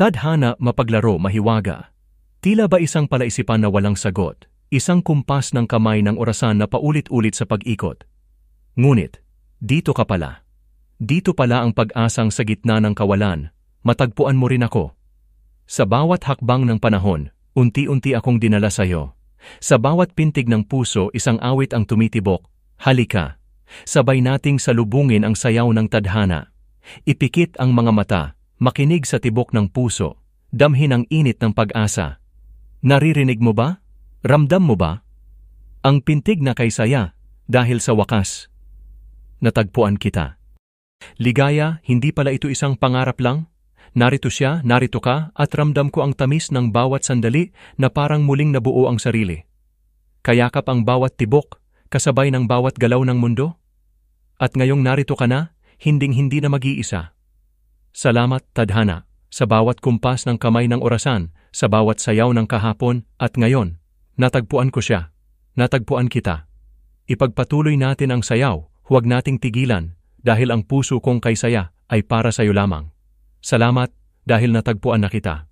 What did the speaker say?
Tadhana, mapaglaro, mahiwaga. Tila ba isang palaisipan na walang sagot, isang kumpas ng kamay ng orasan na paulit-ulit sa pag-ikot. Ngunit, dito ka pala. Dito pala ang pag-asang sa gitna ng kawalan, matagpuan mo rin ako. Sa bawat hakbang ng panahon, unti-unti akong dinala sa'yo. Sa bawat pintig ng puso, isang awit ang tumitibok. Halika, sabay nating salubungin ang sayaw ng tadhana. Ipikit ang mga mata, makinig sa tibok ng puso, damhin ang init ng pag-asa. Naririnig mo ba? Ramdam mo ba? Ang pintig na kay saya, dahil sa wakas, natagpuan kita. Ligaya, hindi pala ito isang pangarap lang? Narito siya, narito ka, at ramdam ko ang tamis ng bawat sandali na parang muling nabuo ang sarili. Kayakap ang bawat tibok, kasabay ng bawat galaw ng mundo? At ngayong narito ka na, hinding-hindi na mag-iisa. Salamat, tadhana, sa bawat kumpas ng kamay ng orasan, sa bawat sayaw ng kahapon, at ngayon, natagpuan ko siya. Natagpuan kita. Ipagpatuloy natin ang sayaw, huwag nating tigilan, dahil ang puso kong kay saya ay para sa iyo lamang. Salamat dahil natagpuan na kita.